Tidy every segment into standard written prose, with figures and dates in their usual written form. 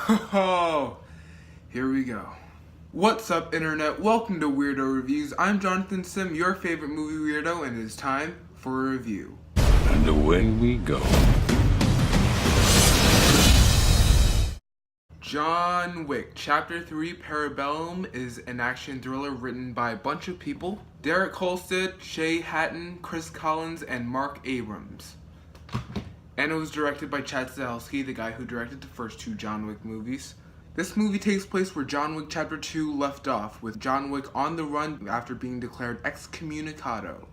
Oh, here we go. What's up, internet? Welcome to Weirdo Reviews. I'm Jonathan Sim, your favorite movie weirdo, and it's time for a review. And away we go. John Wick, Chapter 3, Parabellum is an action thriller written by a bunch of people. Derek Kolstad, Shay Hatton, Chris Collins, and Mark Abrams. And it was directed by Chad Stahelski, the guy who directed the first two John Wick movies. This movie takes place where John Wick Chapter 2 left off, with John Wick on the run after being declared excommunicado.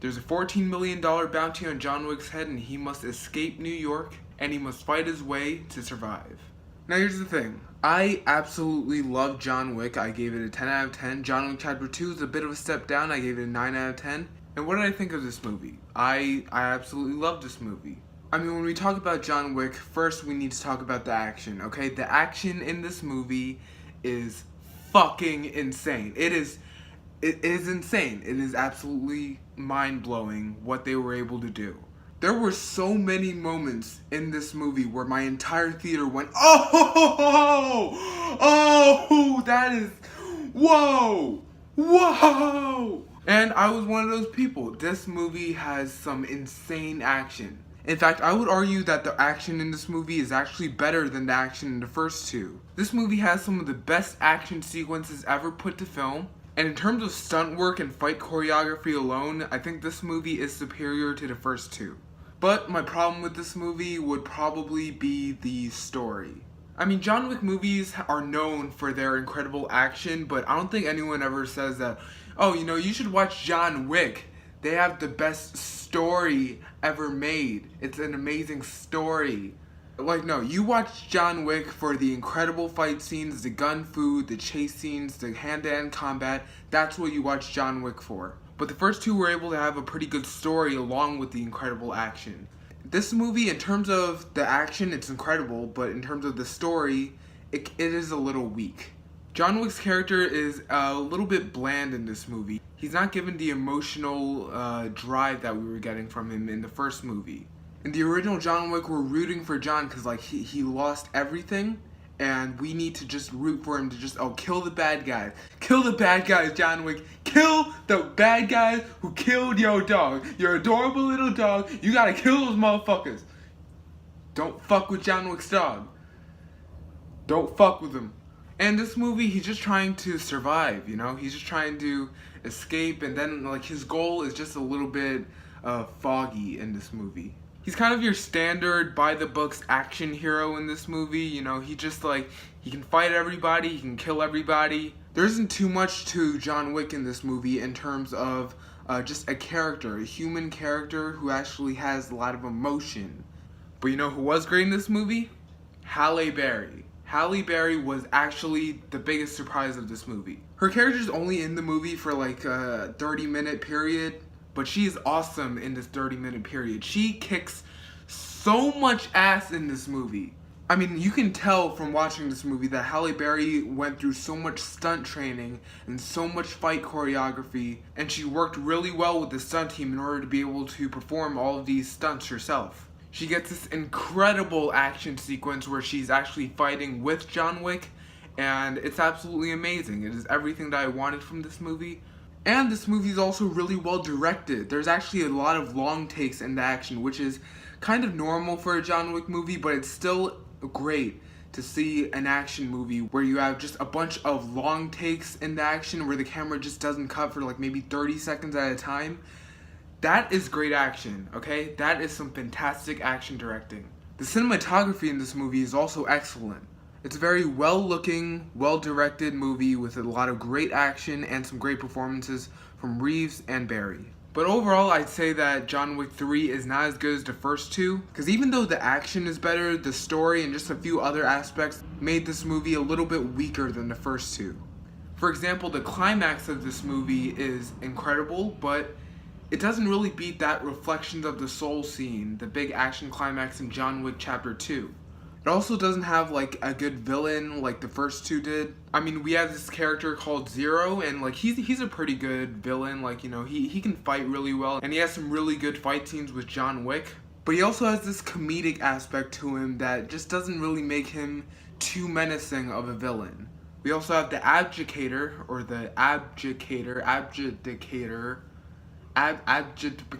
There's a $14 million bounty on John Wick's head, and he must escape New York, and he must fight his way to survive. Now here's the thing, I absolutely love John Wick. I gave it a 10 out of 10. John Wick Chapter 2 is a bit of a step down. I gave it a 9 out of 10. And what did I think of this movie? I absolutely love this movie. I mean, when we talk about John Wick, first we need to talk about the action, okay? The action in this movie is fucking insane. It is insane. It is absolutely mind-blowing what they were able to do. There were so many moments in this movie where my entire theater went, oh, that is, whoa. And I was one of those people. This movie has some insane action. In fact, I would argue that the action in this movie is actually better than the action in the first two. This movie has some of the best action sequences ever put to film. And in terms of stunt work and fight choreography alone, I think this movie is superior to the first two. But my problem with this movie would probably be the story. I mean, John Wick movies are known for their incredible action, but I don't think anyone ever says that, oh, you know, you should watch John Wick. They have the best story ever made. It's an amazing story. Like, no, you watch John Wick for the incredible fight scenes, the gun fu, the chase scenes, the hand-to-hand combat. That's what you watch John Wick for. But the first two were able to have a pretty good story along with the incredible action. This movie, in terms of the action, it's incredible, but in terms of the story, it is a little weak. John Wick's character is a little bit bland in this movie. He's not given the emotional drive that we were getting from him in the first movie. In the original John Wick, we're rooting for John because like he lost everything, and we need to just root for him to just, kill the bad guys. Kill the bad guys, John Wick. Kill the bad guys who killed your dog. Your adorable little dog. You gotta kill those motherfuckers. Don't fuck with John Wick's dog. Don't fuck with him. And this movie, he's just trying to survive, you know? He's just trying to escape, and then, like, his goal is just a little bit foggy in this movie. He's kind of your standard, by-the-books action hero in this movie, you know? He just, like, he can fight everybody, he can kill everybody. There isn't too much to John Wick in this movie in terms of just a character, a human character who actually has a lot of emotion. But you know who was great in this movie? Halle Berry. Halle Berry was actually the biggest surprise of this movie. Her character's only in the movie for like a 30-minute period, but she is awesome in this 30-minute period. She kicks so much ass in this movie. I mean, you can tell from watching this movie that Halle Berry went through so much stunt training and so much fight choreography, and she worked really well with the stunt team in order to be able to perform all of these stunts herself. She gets this incredible action sequence where she's actually fighting with John Wick, and it's absolutely amazing. It is everything that I wanted from this movie. And this movie is also really well directed. There's actually a lot of long takes in the action, which is kind of normal for a John Wick movie, but it's still great to see an action movie where you have just a bunch of long takes in the action where the camera just doesn't cut for like maybe 30 seconds at a time. That is great action, okay? That is some fantastic action directing. The cinematography in this movie is also excellent. It's a very well-looking, well-directed movie with a lot of great action and some great performances from Reeves and Barry. But overall, I'd say that John Wick 3 is not as good as the first two, because even though the action is better, the story and just a few other aspects made this movie a little bit weaker than the first two. For example, the climax of this movie is incredible, but it doesn't really beat that Reflections of the Soul scene, the big action climax in John Wick Chapter 2. It also doesn't have like a good villain like the first two did. I mean, we have this character called Zero, and like he's a pretty good villain. Like, you know, he can fight really well, and he has some really good fight scenes with John Wick. But he also has this comedic aspect to him that just doesn't really make him too menacing of a villain. We also have the Abdicator, or the Abdicator, Abdicator, Abdicator,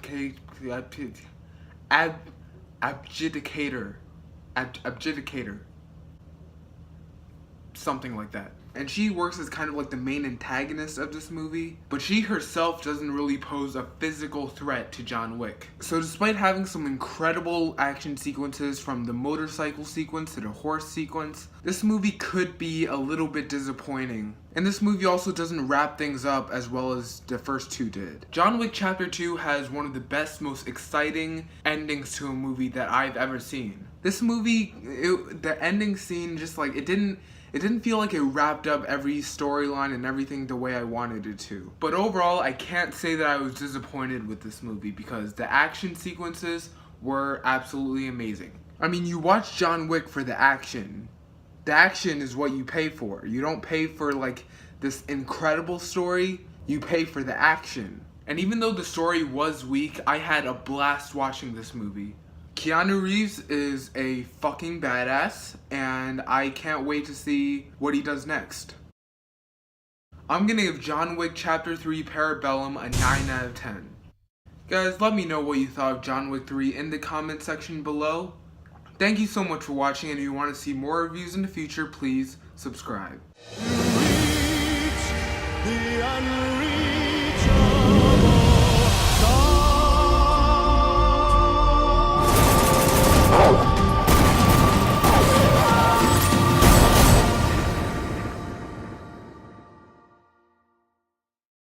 something like that. And she works as kind of like the main antagonist of this movie, but she herself doesn't really pose a physical threat to John Wick. So despite having some incredible action sequences, from the motorcycle sequence to the horse sequence, this movie could be a little bit disappointing. And this movie also doesn't wrap things up as well as the first two did. John Wick Chapter 2 has one of the best, most exciting endings to a movie that I've ever seen. This movie, the ending scene, just like, it didn't feel like it wrapped up every storyline and everything the way I wanted it to. But overall, I can't say that I was disappointed with this movie because the action sequences were absolutely amazing. I mean, you watch John Wick for the action. The action is what you pay for. You don't pay for like this incredible story, you pay for the action. And even though the story was weak, I had a blast watching this movie. Keanu Reeves is a fucking badass, and I can't wait to see what he does next. I'm gonna give John Wick Chapter 3 Parabellum a 9 out of 10. Guys, let me know what you thought of John Wick 3 in the comment section below. Thank you so much for watching, and if you want to see more reviews in the future, please subscribe. Reach the unreached.